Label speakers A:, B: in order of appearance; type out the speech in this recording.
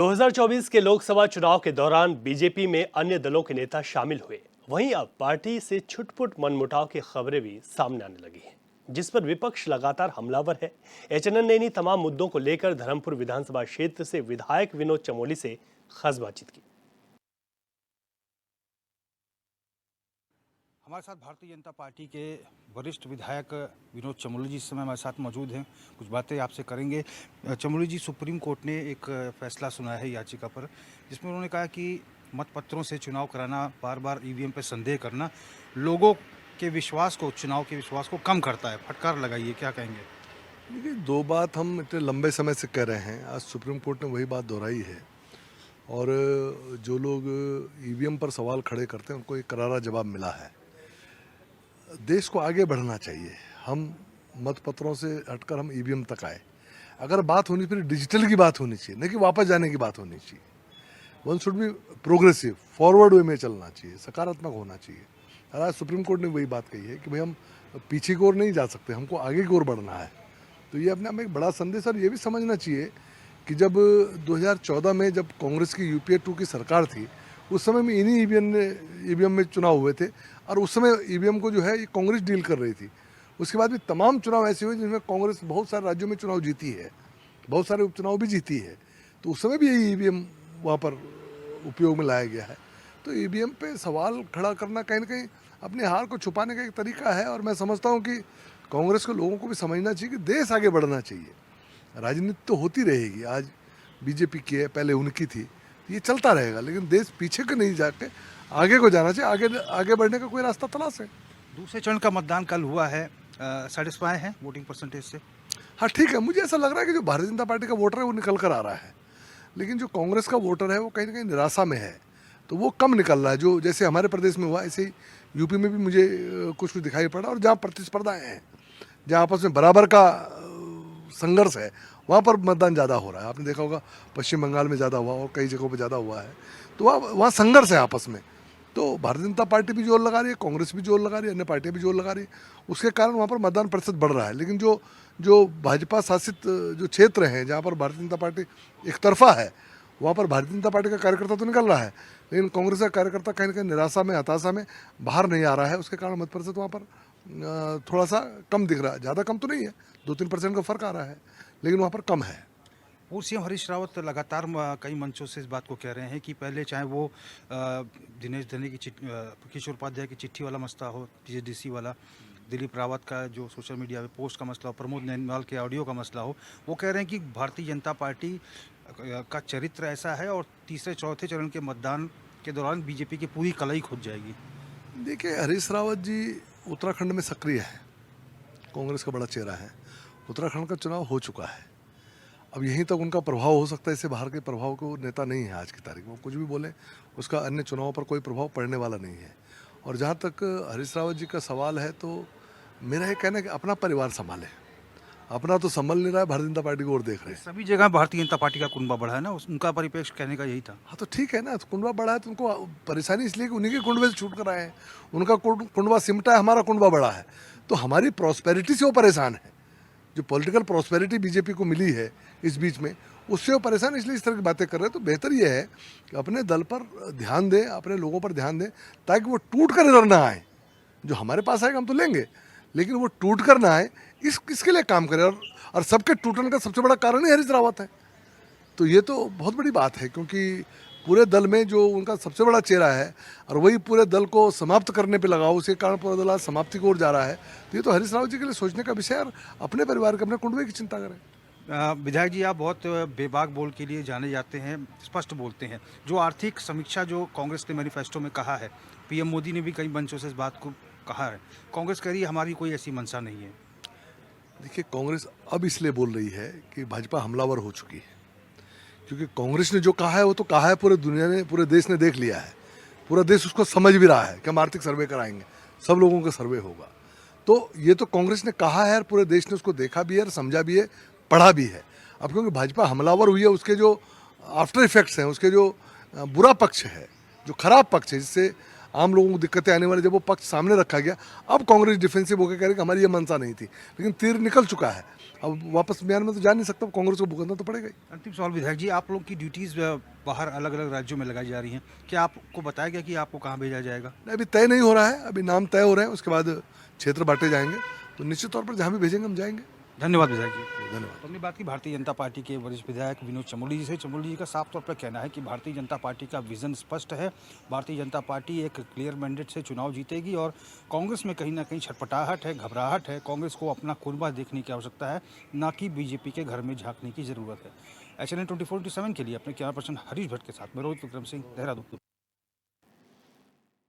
A: 2024 के लोकसभा चुनाव के दौरान बीजेपी में अन्य दलों के नेता शामिल हुए। वहीं अब पार्टी से छुटपुट मनमुटाव की खबरें भी सामने आने लगी हैं, जिस पर विपक्ष लगातार हमलावर है। एचएनएन ने इन्हीं तमाम मुद्दों को लेकर धर्मपुर विधानसभा क्षेत्र से विधायक विनोद चमोली से खास बातचीत की।
B: हमारे साथ भारतीय जनता पार्टी के वरिष्ठ विधायक विनोद चमोली जी इस समय हमारे साथ मौजूद हैं। कुछ बातें आपसे करेंगे। चमोली जी, सुप्रीम कोर्ट ने एक फैसला सुनाया है याचिका पर, जिसमें उन्होंने कहा कि मतपत्रों से चुनाव कराना, बार बार ईवीएम पर संदेह करना लोगों के विश्वास को, चुनाव के विश्वास को कम करता है। फटकार लगाइए, क्या कहेंगे?
C: देखिए, दो बात हम इतने लंबे समय से कह रहे हैं, आज सुप्रीम कोर्ट ने वही बात दोहराई है। और जो लोग ईवीएम पर सवाल खड़े करते हैं उनको एक करारा जवाब मिला है। देश को आगे बढ़ना चाहिए, हम मतपत्रों से हटकर हम ईवीएम तक आए। अगर बात होनी फिर डिजिटल की बात होनी चाहिए, नहीं कि वापस जाने की बात होनी चाहिए। One should be progressive, forward way में चलना चाहिए, सकारात्मक होना चाहिए। और आज सुप्रीम कोर्ट ने वही बात कही है कि भाई हम पीछे की ओर नहीं जा सकते, हमको आगे की ओर बढ़ना है। तो ये अपने आप में एक बड़ा संदेश। और ये भी समझना चाहिए कि जब 2014 में जब कांग्रेस की यूपीए 2 की सरकार थी, उस समय में इन्हीं ईवीएम में चुनाव हुए थे। और उस समय ईवीएम को जो है ये कांग्रेस डील कर रही थी। उसके बाद भी तमाम चुनाव ऐसे हुए जिनमें कांग्रेस बहुत सारे राज्यों में चुनाव जीती है, बहुत सारे उपचुनाव भी जीती है। तो उस समय भी यही ईवीएम वहाँ पर उपयोग में लाया गया है। तो ईवीएम पे सवाल खड़ा करना कहीं ना कहीं अपनी हार को छुपाने का एक तरीका है। और मैं समझता हूँ कि कांग्रेस के लोगों को भी समझना चाहिए कि देश आगे बढ़ना चाहिए। राजनीति तो होती रहेगी, आज बीजेपी की है, पहले उनकी थी, ये चलता रहेगा, लेकिन देश पीछे को नहीं जाके आगे को जाना चाहिए। आगे बढ़ने का कोई रास्ता तलाश है।
B: दूसरे चरण का मतदान कल हुआ है, सेटिस्फाई है वोटिंग परसेंटेज से?
C: हाँ, ठीक है। मुझे ऐसा लग रहा है कि जो भारतीय जनता पार्टी का वोटर है वो निकल कर आ रहा है, लेकिन जो कांग्रेस का वोटर है वो कहीं ना कहीं निराशा में है। तो वो कम निकल रहा है। जो जैसे हमारे प्रदेश में हुआ, ऐसे ही यूपी में भी मुझे कुछ दिखाई पड़ा। और जहाँ प्रतिस्पर्धाएँ हैं, जहाँ आपस में बराबर का संघर्ष है, वहाँ पर मतदान ज़्यादा हो रहा है। आपने देखा होगा पश्चिम बंगाल में ज़्यादा हुआ और कई जगहों पर ज़्यादा हुआ है। तो वहाँ संघर्ष है आपस में। तो भारतीय जनता पार्टी भी जोर लगा रही है, कांग्रेस भी जोर लगा रही है, अन्य पार्टियाँ भी जोर लगा रही है। उसके कारण वहाँ पर मतदान प्रतिशत बढ़ रहा है। लेकिन जो भाजपा शासित जो क्षेत्र हैं, जहाँ पर भारतीय जनता पार्टी एक तरफा है, वहाँ पर भारतीय जनता पार्टी का कार्यकर्ता तो निकल रहा है, लेकिन कांग्रेस का कार्यकर्ता कहीं ना कहीं निराशा में, हताशा में बाहर नहीं आ रहा है। उसके कारण मत प्रतिशत वहाँ पर थोड़ा सा कम दिख रहा है। ज़्यादा कम तो नहीं है, 2-3% का फर्क आ रहा है, लेकिन वहाँ पर कम है।
B: पूर्व सीएम हरीश रावत लगातार कई मंचों से इस बात को कह रहे हैं कि पहले चाहे वो दिनेश धनी की किशोर उपाध्याय की चिट्ठी वाला मसला हो, पीजेडीसी वाला, दिलीप रावत का जो सोशल मीडिया पे पोस्ट का मसला हो, प्रमोद नैनवाल के ऑडियो का मसला हो, वो कह रहे हैं कि भारतीय जनता पार्टी का चरित्र ऐसा है और तीसरे चौथे चरण के मतदान के दौरान बीजेपी की पूरी कलाई खुद जाएगी।
C: देखिए, हरीश रावत जी उत्तराखंड में सक्रिय है, कांग्रेस का बड़ा चेहरा है। उत्तराखंड का चुनाव हो चुका है, अब यहीं तक उनका प्रभाव हो सकता है। इससे बाहर के प्रभाव को नेता नहीं है आज की तारीख में। कुछ भी बोले, उसका अन्य चुनावों पर कोई प्रभाव पड़ने वाला नहीं है। और जहाँ तक हरीश रावत जी का सवाल है, तो मेरा ये कहना है कि अपना परिवार संभाले। अपना तो संभल नहीं रहा है, भारतीय जनता पार्टी को और देख रहे हैं।
B: सभी जगह भारतीय जनता पार्टी का कुनबा बढ़ा है ना, उनका परिप्रेक्ष्य कहने का यही था।
C: हाँ, तो ठीक है ना, तो कुंडवा बढ़ा है तो उनको परेशानी इसलिए कि उन्हीं के कुंडवे से छूट कर आए हैं। उनका कुंडवा सिमटा है, हमारा कुंडवा बड़ा है। तो हमारी प्रॉस्पेरिटी से वो परेशान है। जो पॉलिटिकल प्रॉस्पेरिटी बीजेपी को मिली है इस बीच में, उससे वो परेशान, इसलिए इस तरह की बातें कर रहे हैं। तो बेहतर ये है कि अपने दल पर ध्यान दें, अपने लोगों पर ध्यान दें, ताकि वो टूट कर इधर ना आए। जो हमारे पास आएगा हम तो लेंगे, लेकिन वो टूट कर ना आए, इसके लिए काम करें। और सबके टूटने का सबसे बड़ा कारण ही हरीश रावत है। तो ये तो बहुत बड़ी बात है, क्योंकि पूरे दल में जो उनका सबसे बड़ा चेहरा है और वही पूरे दल को समाप्त करने पे लगा, उसके कारण पूरा दल आज समाप्ति की ओर जा रहा है। तो ये तो हरीश रावत जी के लिए सोचने का विषय है। और अपने परिवार के, अपने कुंडवे की चिंता करें।
B: विधायक जी, आप बहुत बेबाक बोल के लिए जाने जाते हैं, स्पष्ट बोलते हैं। जो आर्थिक समीक्षा जो कांग्रेस ने मैनिफेस्टो में कहा है, पीएम मोदी ने भी कई मंचों से इस बात को कहा है, कांग्रेस कह रही है हमारी कोई ऐसी मंशा नहीं है।
C: देखिए, कांग्रेस अब इसलिए बोल रही है कि भाजपा हमलावर हो चुकी है, क्योंकि कांग्रेस ने जो कहा है वो तो कहा है, पूरे दुनिया ने, पूरे देश ने देख लिया है। पूरा देश उसको समझ भी रहा है कि हम आर्थिक सर्वे कराएंगे, सब लोगों का सर्वे होगा। तो ये तो कांग्रेस ने कहा है और पूरे देश ने उसको देखा भी है, समझा भी है, पढ़ा भी है। अब क्योंकि भाजपा हमलावर हुई है, उसके जो आफ्टर इफेक्ट्स हैं, उसके जो बुरा पक्ष है, जो खराब पक्ष है, जिससे आम लोगों को दिक्कतें आने वाली, जब वो पक्ष सामने रखा गया, अब कांग्रेस डिफेंसिव होकर कह रही कि हमारी ये मंशा नहीं थी। लेकिन तीर निकल चुका है। अब वापस बिहार में तो जा नहीं सकता, कांग्रेस को भुगतना तो पड़ेगा ही।
B: अंतिम सवाल विधायक जी, आप लोग की ड्यूटीज़ बाहर अलग अलग राज्यों में लगाई जा रही हैं, क्या आपको बताया गया कि आपको कहाँ भेजा जाएगा?
C: नहीं, अभी तय नहीं हो रहा है, अभी नाम तय हो रहे हैं, उसके बाद क्षेत्र बांटे जाएंगे, तो निश्चित तौर पर जहाँ भी भेजेंगे हम जाएंगे।
B: धन्यवाद विधायक जी।
C: धन्यवाद।
B: तो हमने बात की भारतीय जनता पार्टी के वरिष्ठ विधायक विनोद चमोली जी से। चमोली जी का साफ तौर पर कहना है कि भारतीय जनता पार्टी का विजन स्पष्ट है। भारतीय जनता पार्टी एक क्लियर मैंडेट से चुनाव जीतेगी और कांग्रेस में कहीं ना कहीं छटपटाहट है, घबराहट है। कांग्रेस को अपना कुनबा देखने की आवश्यकता है, ना कि बीजेपी के घर में झांकने की जरूरत है। HNN 24/7 के लिए अपने कैमरा पर्सन हरीश भट्ट के साथ मैं रोहित विक्रम सिंह, देहरादून।